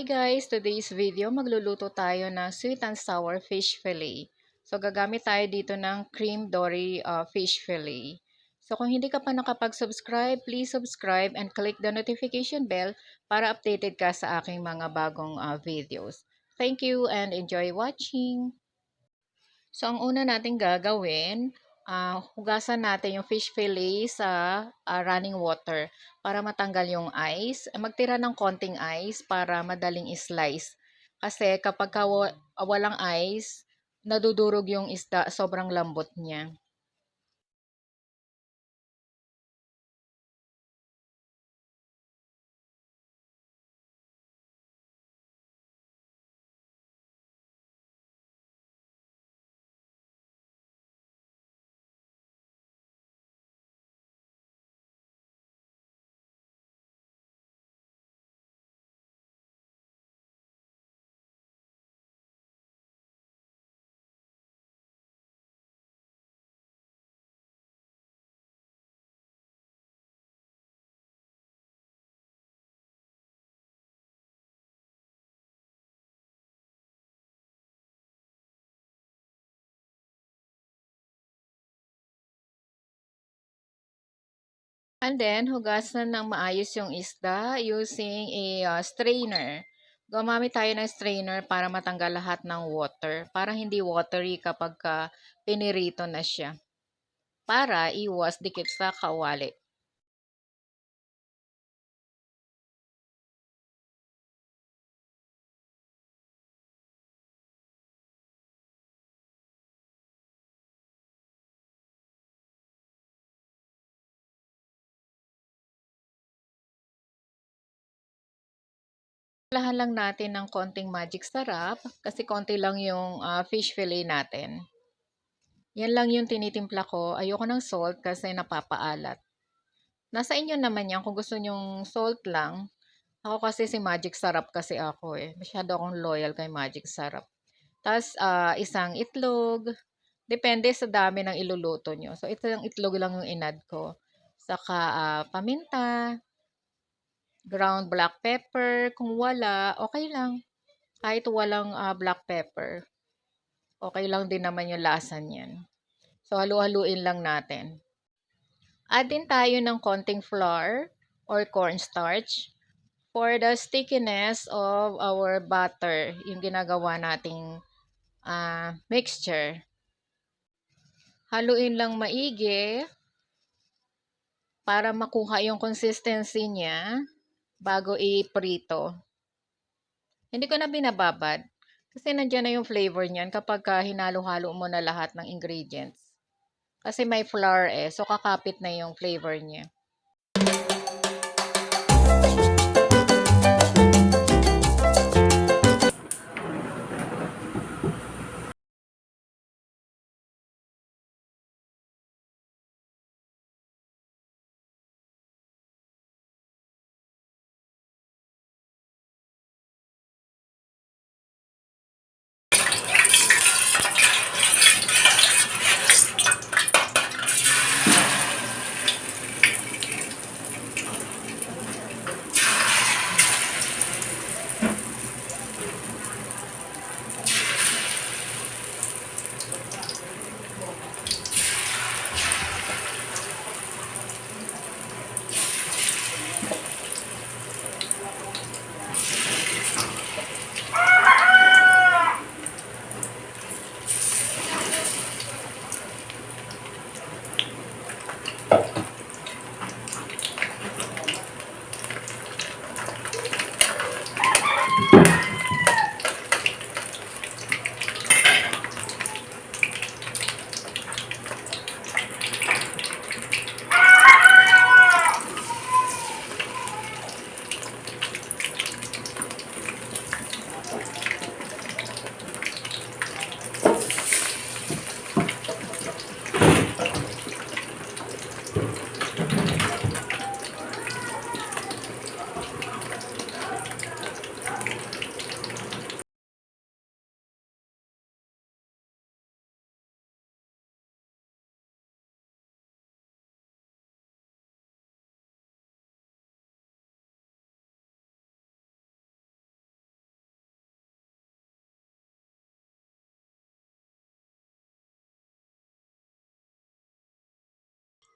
Hi guys! Today's video, magluluto tayo ng sweet and sour fish fillet. So gagamit tayo dito ng cream dory fish fillet. So kung hindi ka pa nakapag-subscribe, please subscribe and click the notification bell para updated ka sa aking mga bagong videos. Thank you and enjoy watching! So ang una nating gagawin, hugasan natin yung fish fillet sa running water para matanggal yung ice. Magtira ng konting ice para madaling slice. Kasi kapag walang ice, nadudurog yung isda, sobrang lambot niya. And then, hugasan ng maayos yung isda using a strainer. Gumamit tayo ng strainer para matanggal lahat ng water. Para hindi watery kapag pinirito na siya. Para iwas dikit sa kawali. Lahan lang natin ng konting magic sarap kasi konti lang yung fish fillet natin. Yan lang yung tinitimpla ko. Ayoko ng salt kasi napapaalat. Nasa inyo naman yan kung gusto nyong salt lang. Ako kasi si Magic Sarap kasi ako eh. Masyado akong loyal kay Magic Sarap. Tapos isang itlog. Depende sa dami ng iluluto nyo. So ito yung itlog lang yung inad ko. Saka paminta, ground black pepper. Kung wala, okay lang. Kahit walang black pepper. Okay lang din naman yung lasa niyan. So halu-haluin lang natin. Add din tayo ng konting flour or cornstarch for the stickiness of our butter, yung ginagawa nating mixture. Haluin lang maigi para makuha yung consistency niya bago i-prito. Hindi ko na binababad kasi nandiyan na yung flavor niyan kapag hinalo-halo mo na lahat ng ingredients. Kasi may flour eh, so kakapit na yung flavor niya.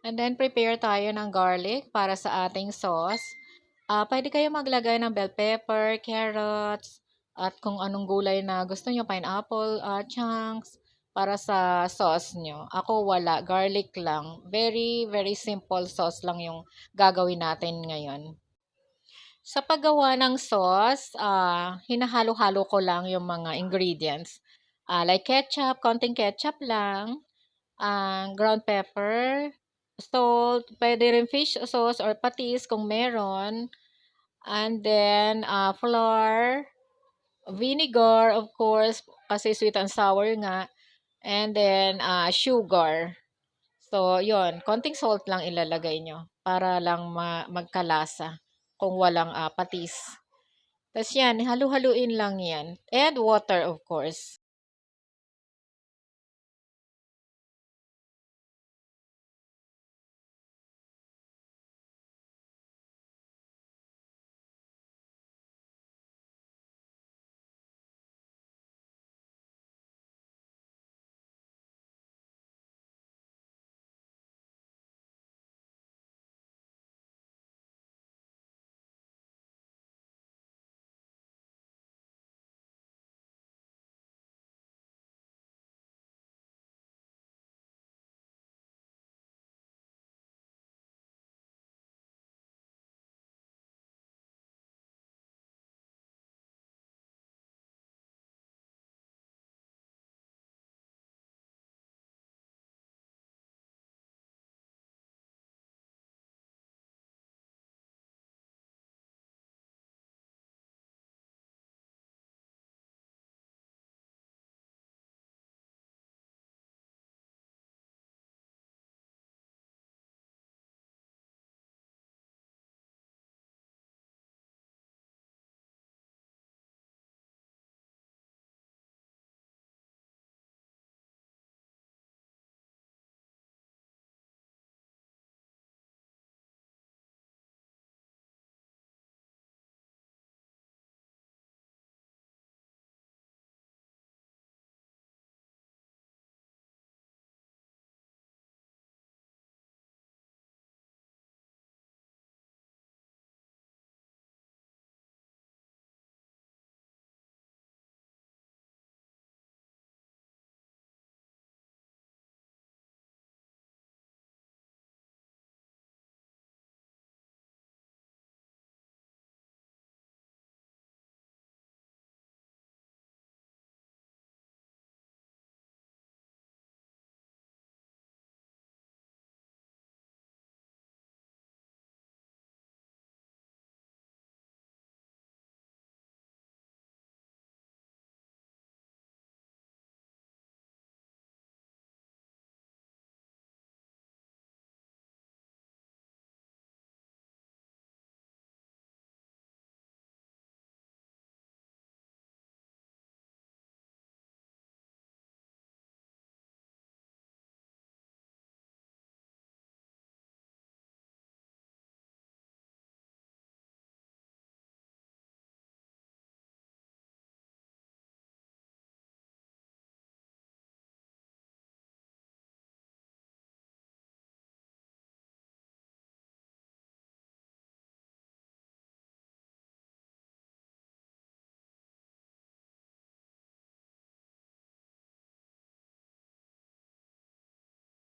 And then prepare tayo ng garlic para sa ating sauce. Puwede kayong maglagay ng bell pepper, carrots, at kung anong gulay na gusto niyo, pineapple, chunks para sa sauce niyo. Ako wala, garlic lang. Very, very simple sauce lang yung gagawin natin ngayon. Sa paggawa ng sauce, hinahalo-halo ko lang yung mga ingredients. Like ketchup, konting ketchup lang, ground pepper, salt, pwede rin fish sauce or patis kung meron, and then flour, vinegar of course kasi sweet and sour nga, and then sugar. So, yon, konting salt lang ilalagay nyo para lang magkalasa kung walang patis. Tapos yan, halu-haluin lang yan. And water of course.